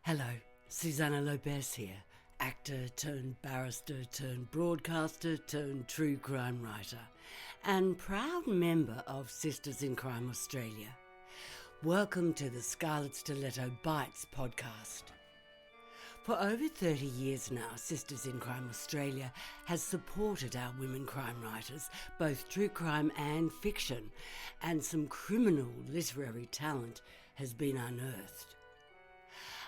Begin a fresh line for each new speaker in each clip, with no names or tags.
Hello, Susanna Lobez here, actor turned barrister turned broadcaster turned true crime writer, and proud member of Sisters in Crime Australia. Welcome to the Scarlet Stiletto Bites podcast. For over 30 years now, Sisters in Crime Australia has supported our women crime writers, both true crime and fiction, and some criminal literary talent has been unearthed.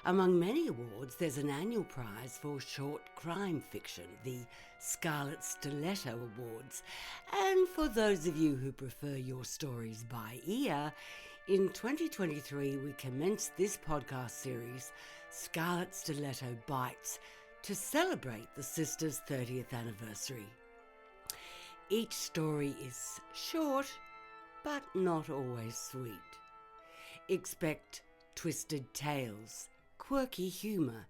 Among many awards, there's an annual prize for short crime fiction, the Scarlet Stiletto Awards. And for those of you who prefer your stories by ear, in 2023 we commenced this podcast series, Scarlet Stiletto Bites, to celebrate the Sisters' 30th anniversary. Each story is short, but not always sweet. Expect twisted tales, quirky humour,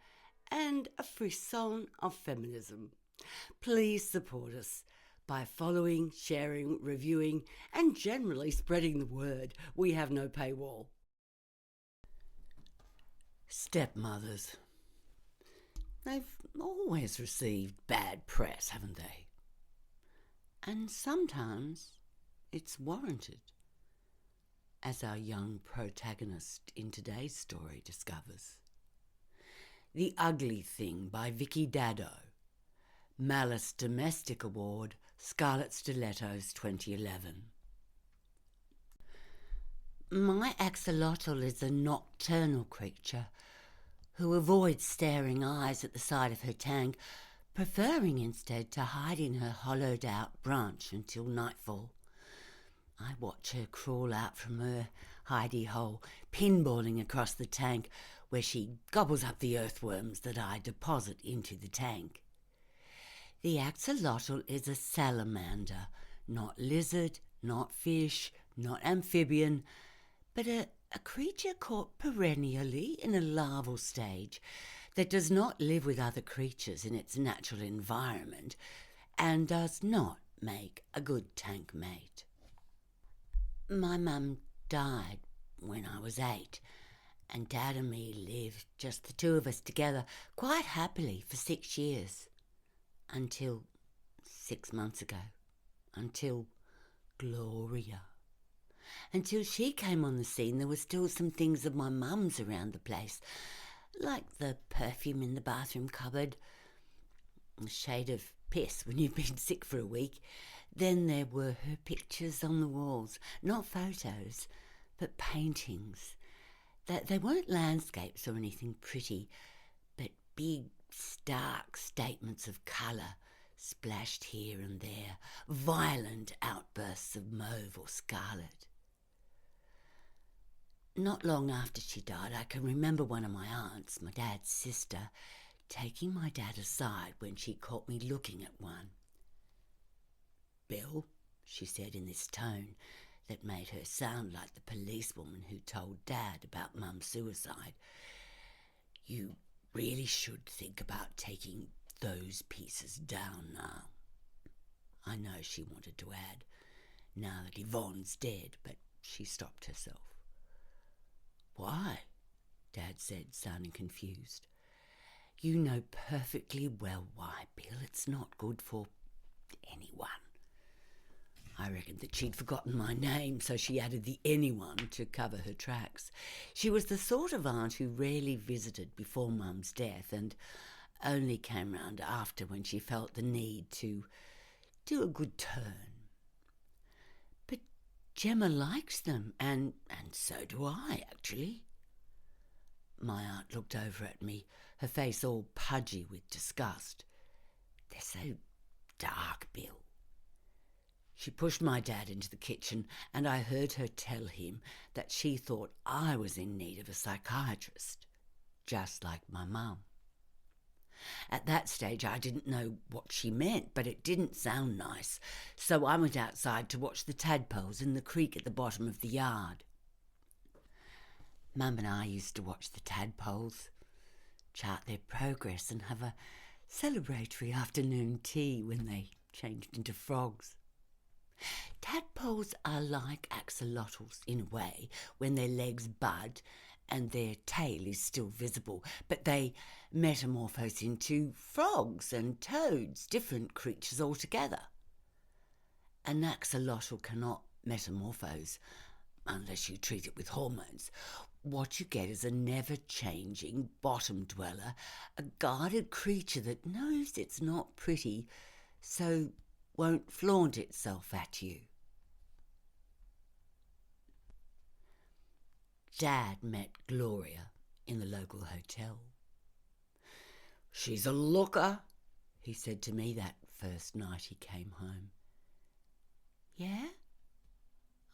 and a frisson of feminism. Please support us by following, sharing, reviewing, and generally spreading the word. We have no paywall. Stepmothers. They've always received bad press, haven't they? And sometimes it's warranted, as our young protagonist in today's story discovers. The Ugly Thing by Vicky Daddo. Malice Domestic Award, Scarlet Stilettos 2011. My axolotl is a nocturnal creature who avoids staring eyes at the side of her tank, preferring instead to hide in her hollowed-out branch until nightfall. I watch her crawl out from her hidey hole, pinballing across the tank, where she gobbles up the earthworms that I deposit into the tank. The axolotl is a salamander, not lizard, not fish, not amphibian, but a creature caught perennially in a larval stage that does not live with other creatures in its natural environment and does not make a good tank mate. My mum died when I was 8, and Dad and me lived, just the two of us together, quite happily for 6 years. Until 6 months ago. Until Gloria. Until she came on the scene, there were still some things of my mum's around the place, like the perfume in the bathroom cupboard, a shade of piss when you've been sick for a week. Then there were her pictures on the walls, not photos, but paintings. They weren't landscapes or anything pretty, but big, stark statements of colour, splashed here and there, violent outbursts of mauve or scarlet. Not long after she died, I can remember one of my aunts, my dad's sister, taking my dad aside when she caught me looking at one. "Bill," she said in this tone that made her sound like the policewoman who told Dad about Mum's suicide, "you really should think about taking those pieces down now." I know she wanted to add, "now that Yvonne's dead," but she stopped herself. "Why?" Dad said, sounding confused. "You know perfectly well why, Bill. It's not good for anyone." I reckoned that she'd forgotten my name, so she added the anyone to cover her tracks. She was the sort of aunt who rarely visited before Mum's death and only came round after when she felt the need to do a good turn. "But Gemma likes them, and so do I, actually." My aunt looked over at me, her face all pudgy with disgust. "They're so dark, Bill." She pushed my dad into the kitchen, and I heard her tell him that she thought I was in need of a psychiatrist, just like my mum. At that stage I didn't know what she meant, but it didn't sound nice, so I went outside to watch the tadpoles in the creek at the bottom of the yard. Mum and I used to watch the tadpoles, chart their progress and have a celebratory afternoon tea when they changed into frogs. Tadpoles are like axolotls in a way when their legs bud and their tail is still visible, but they metamorphose into frogs and toads, different creatures altogether. An axolotl cannot metamorphose unless you treat it with hormones. What you get is a never-changing bottom dweller, a guarded creature that knows it's not pretty, so won't flaunt itself at you. Dad met Gloria in the local hotel. "She's a looker," he said to me that first night he came home. "Yeah?"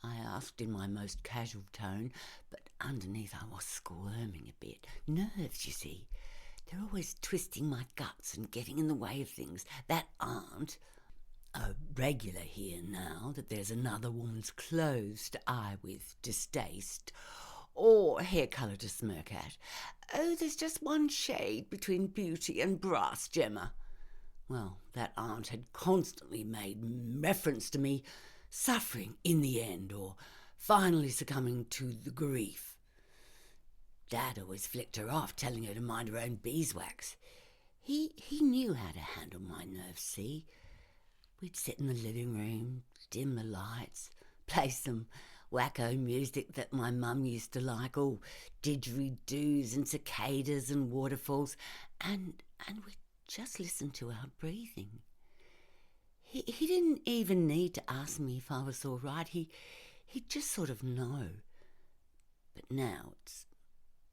I asked in my most casual tone, but underneath I was squirming a bit. Nerves, you see. They're always twisting my guts and getting in the way of things that aren't a regular here now that there's another woman's clothes to eye with distaste, or hair colour to smirk at. Oh, there's just one shade between beauty and brass, Gemma. Well, that aunt had constantly made reference to me suffering in the end, or finally succumbing to the grief. Dad always flicked her off, telling her to mind her own beeswax. He knew how to handle my nerves, see? We'd sit in the living room, dim the lights, play some wacko music that my mum used to like, all didgeridoos and cicadas and waterfalls, and we'd just listen to our breathing. He didn't even need to ask me if I was all right. He'd just sort of know. But now it's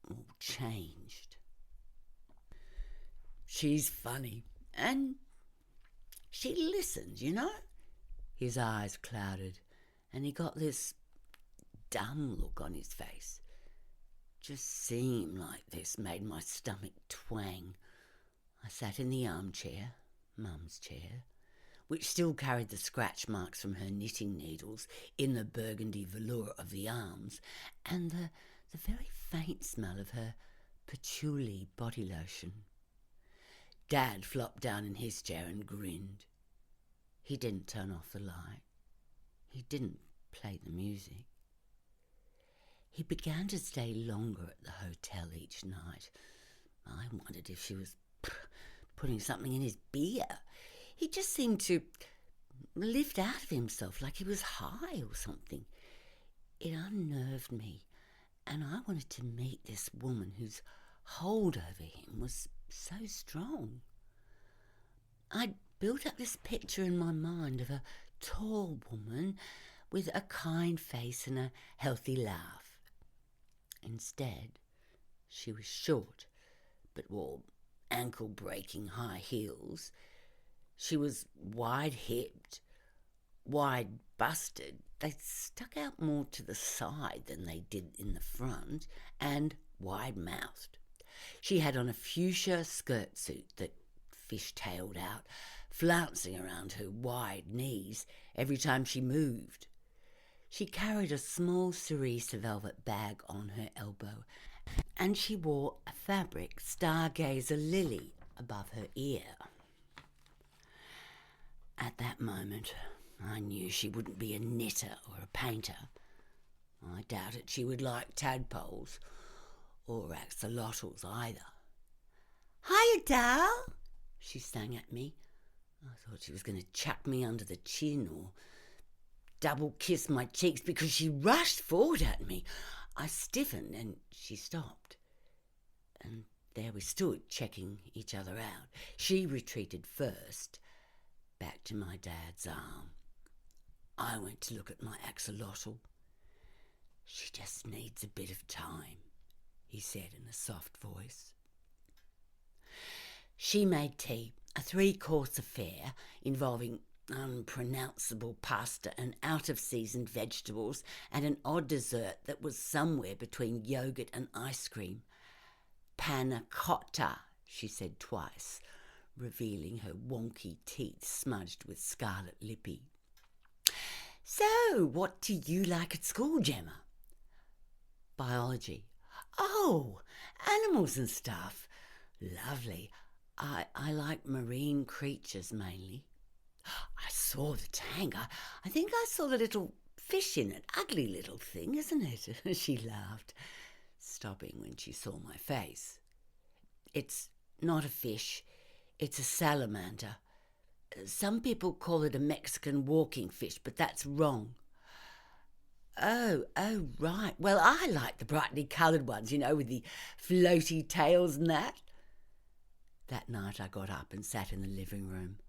all changed. She's funny, and she listens, you know? His eyes clouded, and he got this dumb look on his face. Just seeing like this made my stomach twang. I sat in the armchair, Mum's chair, which still carried the scratch marks from her knitting needles in the burgundy velour of the arms, and the very faint smell of her patchouli body lotion. Dad flopped down in his chair and grinned. He didn't turn off the light. He didn't play the music. He began to stay longer at the hotel each night. I wondered if she was putting something in his beer. He just seemed to lift out of himself like he was high or something. It unnerved me, and I wanted to meet this woman whose hold over him was so strong. I'd built up this picture in my mind of a tall woman with a kind face and a healthy laugh. Instead, she was short, but wore ankle-breaking high heels. She was wide-hipped, wide-busted. They stuck out more to the side than they did in the front, and wide-mouthed. She had on a fuchsia skirt suit that fish-tailed out, flouncing around her wide knees every time she moved. She carried a small cerise velvet bag on her elbow, and she wore a fabric stargazer lily above her ear. At that moment, I knew she wouldn't be a knitter or a painter. I doubted she would like tadpoles or axolotls either. "Hiya, Dal," she sang at me. I thought she was going to chuck me under the chin or double kiss my cheeks because she rushed forward at me. I stiffened and she stopped. And there we stood, checking each other out. She retreated first, back to my dad's arm. I went to look at my axolotl. "She just needs a bit of time," he said in a soft voice. She made tea, a 3-course affair involving unpronounceable pasta and out-of-season vegetables and an odd dessert that was somewhere between yogurt and ice cream. "Panna cotta," she said twice, revealing her wonky teeth smudged with scarlet lippy. "So, what do you like at school, Gemma?" "Biology." "Oh, animals and stuff. Lovely. I like marine creatures mainly." "I saw the tank. I think I saw the little fish in it. Ugly little thing, isn't it?" She laughed. stopping when she saw my face. "It's not a fish, it's a salamander. Some people call it a Mexican walking fish, but that's wrong." Oh, right. Well, I like the brightly coloured ones, with the floaty tails and that." That night I got up and sat in the living room,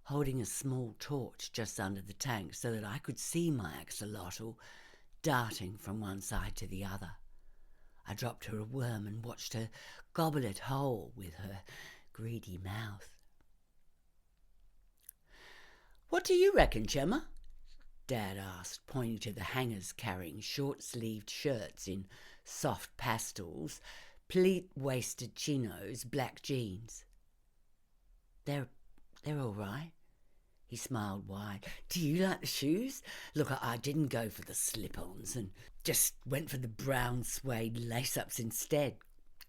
holding a small torch just under the tank so that I could see my axolotl darting from one side to the other. I dropped her a worm and watched her gobble it whole with her greedy mouth. "What do you reckon, Gemma?" Dad asked, pointing to the hangers carrying short-sleeved shirts in soft pastels, pleat-waisted chinos, black jeans. They're all right." He smiled wide. "Do you like the shoes? Look, I didn't go for the slip-ons and just went for the brown suede lace-ups instead.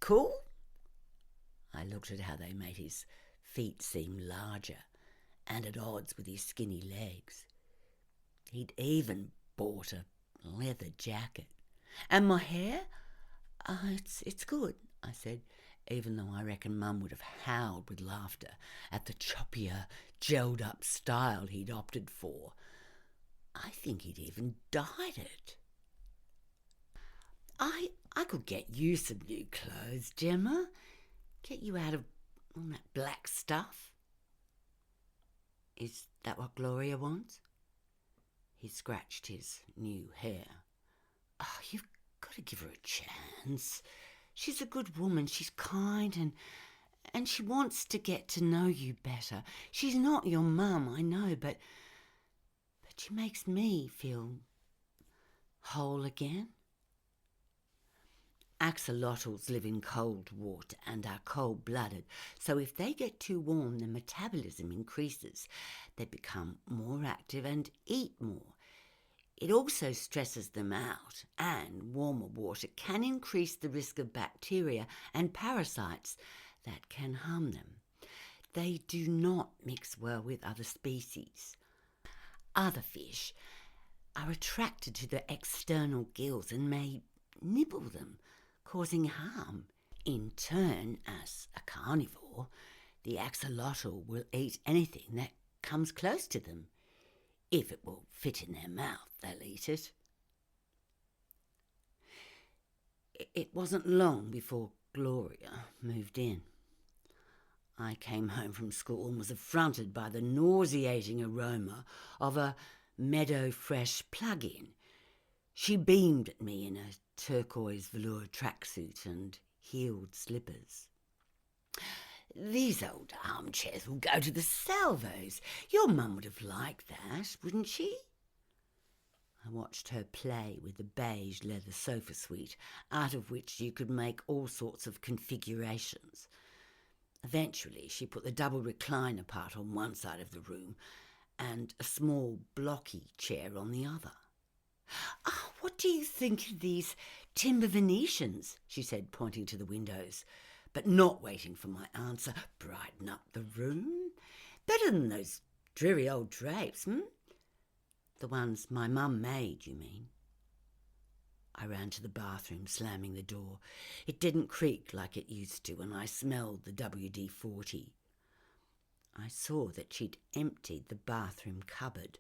Cool?" I looked at how they made his feet seem larger and at odds with his skinny legs. He'd even bought a leather jacket. "And my hair?" It's good," I said, even though I reckon Mum would have howled with laughter at the choppier, gelled-up style he'd opted for. I think he'd even dyed it. I could get you some new clothes, Gemma. Get you out of all that black stuff." "Is that what Gloria wants?" He scratched his new hair. "Oh, you've got to give her a chance. She's a good woman. She's kind and she wants to get to know you better. She's not your mum, I know, but she makes me feel whole again." Axolotls live in cold water and are cold-blooded, so if they get too warm, their metabolism increases. They become more active and eat more. It also stresses them out, and warmer water can increase the risk of bacteria and parasites that can harm them. They do not mix well with other species. Other fish are attracted to the external gills and may nibble them, causing harm. In turn, as a carnivore, the axolotl will eat anything that comes close to them. If it will fit in their mouth, they'll eat it. It wasn't long before Gloria moved in. I came home from school and was affronted by the nauseating aroma of a meadow fresh plug-in. She beamed at me in a turquoise velour tracksuit and heeled slippers. "These old armchairs will go to the salvos. Your mum would have liked that, wouldn't she?" I watched her play with the beige leather sofa suite, out of which you could make all sorts of configurations. Eventually, she put the double recliner part on one side of the room and a small blocky chair on the other. What do you think of these timber Venetians?" she said, pointing to the windows, but not waiting for my answer. "Brighten up the room. Better than those dreary old drapes, The ones my mum made, you mean?" I ran to the bathroom, slamming the door. It didn't creak like it used to, and I smelled the WD-40. I saw that she'd emptied the bathroom cupboard,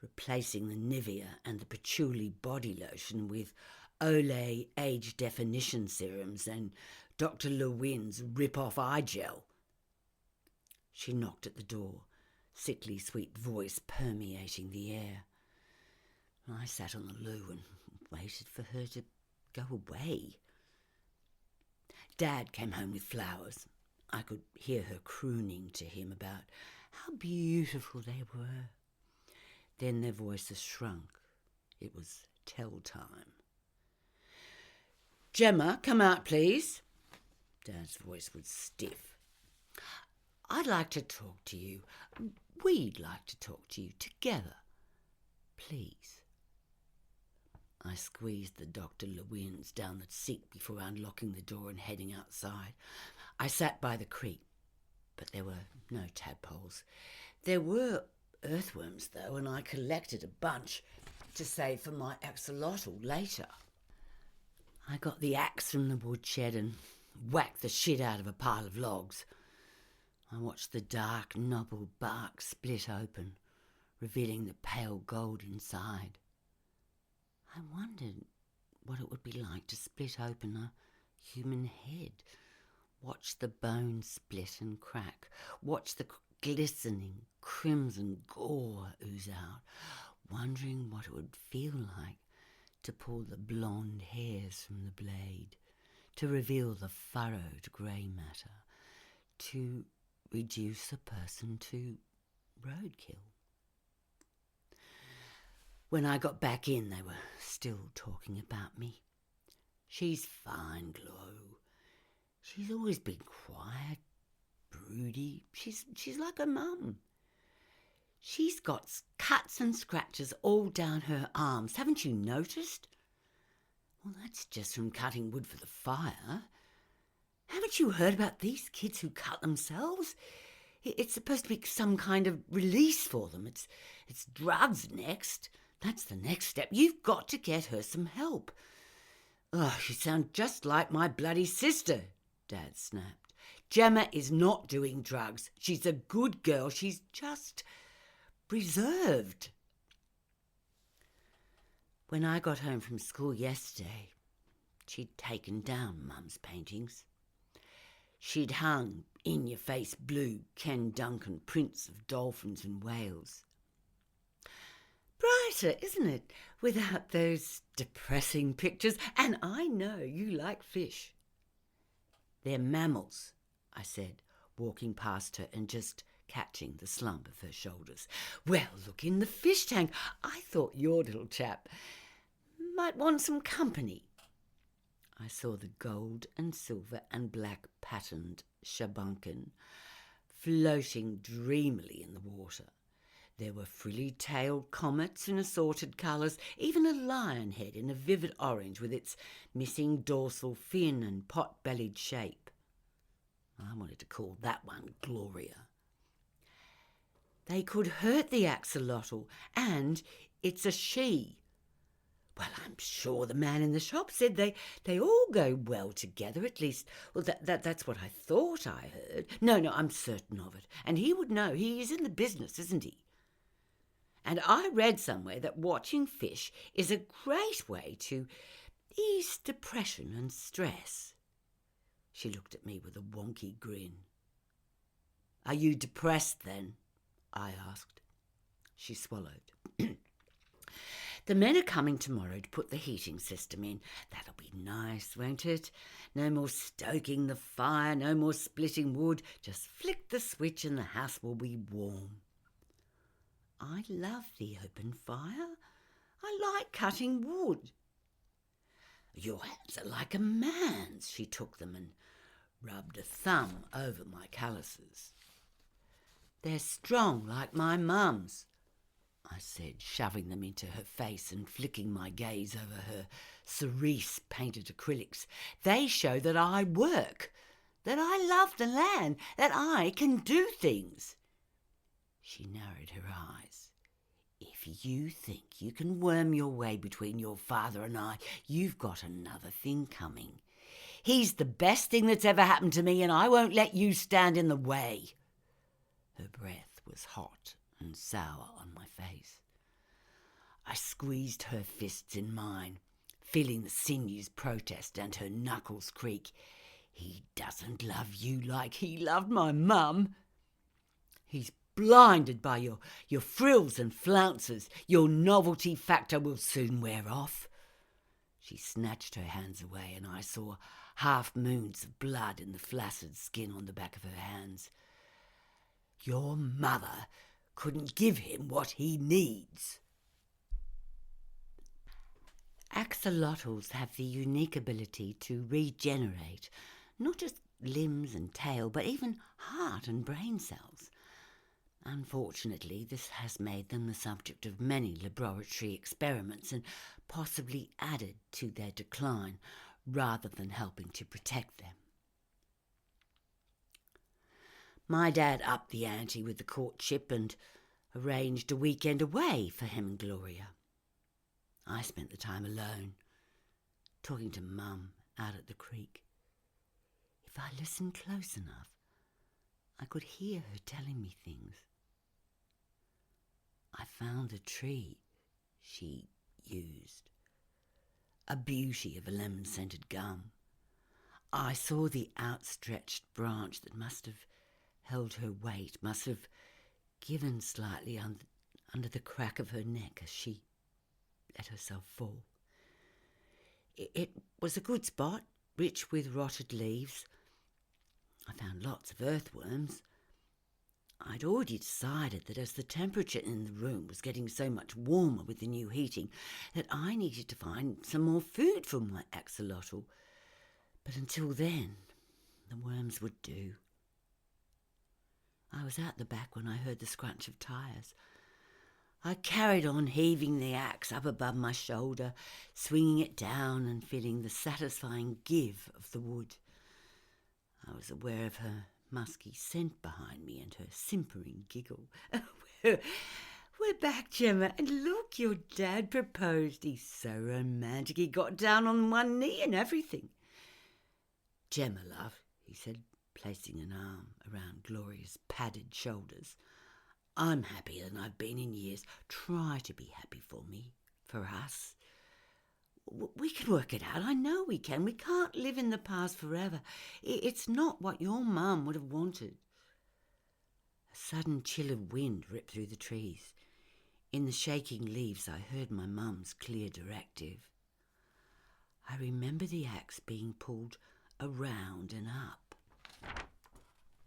replacing the Nivea and the patchouli body lotion with Olay age definition serums and Dr. Lewin's rip-off eye gel. She knocked at the door, sickly sweet voice permeating the air. I sat on the loo and waited for her to go away. Dad came home with flowers. I could hear her crooning to him about how beautiful they were. Then their voices shrunk. It was tell time. "Gemma, come out, please." Dad's voice was stiff. "I'd like to talk to you. We'd like to talk to you together. Please." I squeezed the Dr. Lewins down the seat before unlocking the door and heading outside. I sat by the creek, but there were no tadpoles. There were earthworms, though, and I collected a bunch to save for my axolotl later. I got the axe from the woodshed and whacked the shit out of a pile of logs. I watched the dark knobbled bark split open, revealing the pale gold inside. I wondered what it would be like to split open a human head, watch the bones split and crack, watch the glistening crimson gore ooze out, wondering what it would feel like to pull the blonde hairs from the blade, to reveal the furrowed grey matter, to reduce a person to roadkill. When I got back in, they were still talking about me. She's fine, Glo. She's always been quiet, broody. She's like her mum. She's got cuts and scratches all down her arms. Haven't you noticed? Well, that's just from cutting wood for the fire. Haven't you heard about these kids who cut themselves? It's supposed to be some kind of release for them. It's drugs next. That's the next step. You've got to get her some help. Oh, you sound just like my bloody sister, Dad snapped. Gemma is not doing drugs. She's a good girl. She's just reserved. When I got home from school yesterday, she'd taken down Mum's paintings. She'd hung in-your-face blue Ken Duncan prints of dolphins and whales. Brighter, isn't it, without those depressing pictures? And I know you like fish. They're mammals, I said, walking past her and just catching the slump of her shoulders. Well, look in the fish tank. I thought your little chap might want some company. I saw the gold and silver and black patterned shabunkin floating dreamily in the water. There were frilly-tailed comets in assorted colours, even a lion head in a vivid orange with its missing dorsal fin and pot-bellied shape. I wanted to call that one Gloria. They could hurt the axolotl, and it's a she. Well, I'm sure the man in the shop said they all go well together, at least. Well, that's what I thought I heard. No, I'm certain of it. And he would know. He is in the business, isn't he? And I read somewhere that watching fish is a great way to ease depression and stress. She looked at me with a wonky grin. Are you depressed then? I asked. She swallowed. The men are coming tomorrow to put the heating system in. That'll be nice, won't it? No more stoking the fire, no more splitting wood. Just flick the switch and the house will be warm. I love the open fire. I like cutting wood. Your hands are like a man's. She took them and rubbed a thumb over my calluses. They're strong like my mum's, I said, shoving them into her face and flicking my gaze over her cerise painted acrylics. They show that I work, that I love the land, that I can do things. She narrowed her eyes. If you think you can worm your way between your father and I, you've got another thing coming. He's the best thing that's ever happened to me, and I won't let you stand in the way. Her breath was hot and sour on my face. I squeezed her fists in mine, feeling the sinews protest and her knuckles creak. He doesn't love you like he loved my mum. He's blinded by your frills and flounces. Your novelty factor will soon wear off. She snatched her hands away, and I saw half moons of blood in the flaccid skin on the back of her hands. Your mother couldn't give him what he needs. Axolotls have the unique ability to regenerate, not just limbs and tail, but even heart and brain cells. Unfortunately, this has made them the subject of many laboratory experiments and possibly added to their decline rather than helping to protect them. My dad upped the ante with the courtship and arranged a weekend away for him and Gloria. I spent the time alone, talking to Mum out at the creek. If I listened close enough, I could hear her telling me things. I found the tree she used, a beauty of a lemon-scented gum. I saw the outstretched branch that must have held her weight, must have given slightly under the crack of her neck as she let herself fall. It was a good spot, rich with rotted leaves. I found lots of earthworms. I'd already decided that as the temperature in the room was getting so much warmer with the new heating, that I needed to find some more food for my axolotl. But until then, the worms would do. I was out the back when I heard the scrunch of tyres. I carried on heaving the axe up above my shoulder, swinging it down and feeling the satisfying give of the wood. I was aware of her musky scent behind me and her simpering giggle. We're back, Gemma, and look, your dad proposed. He's so romantic. He got down on one knee and everything. Gemma, love, he said, placing an arm around Gloria's padded shoulders. I'm happier than I've been in years. Try to be happy for me, for us. We can work it out. I know we can. We can't live in the past forever. It's not what your mum would have wanted. A sudden chill of wind ripped through the trees. In the shaking leaves, I heard my mum's clear directive. I remember the axe being pulled around and up.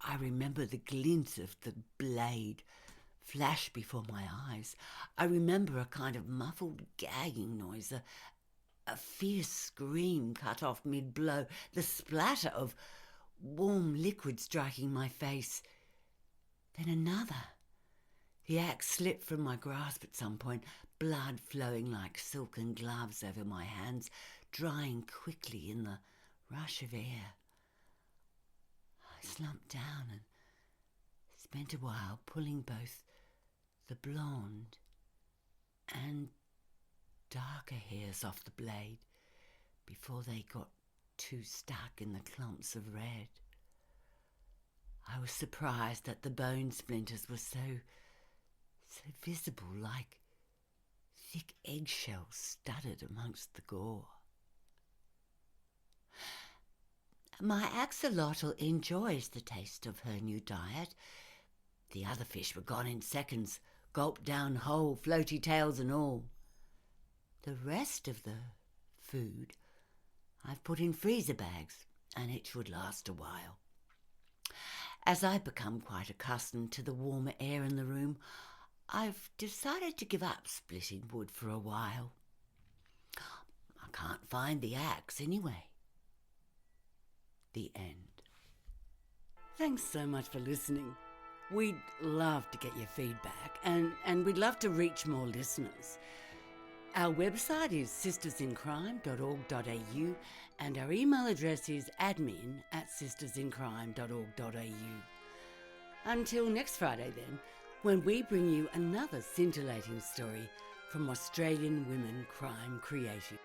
I remember the glint of the blade flash before my eyes. I remember a kind of muffled gagging noise, a fierce scream cut off mid-blow, the splatter of warm liquid striking my face. Then another. The axe slipped from my grasp at some point, blood flowing like silken gloves over my hands, drying quickly in the rush of air. I slumped down and spent a while pulling both the blonde and darker hairs off the blade before they got too stuck in the clumps of red. I was surprised that the bone splinters were so visible, like thick eggshells studded amongst the gore. My axolotl enjoys the taste of her new diet. The other fish were gone in seconds, gulped down whole, floaty tails and all. The rest of the food I've put in freezer bags, and it should last a while. As I've become quite accustomed to the warmer air in the room, I've decided to give up splitting wood for a while. I can't find the axe anyway. The end. Thanks so much for listening. We'd love to get your feedback, and we'd love to reach more listeners. Our website is sistersincrime.org.au and our email address is admin@sistersincrime.org.au. Until next Friday then, when we bring you another scintillating story from Australian women crime creative.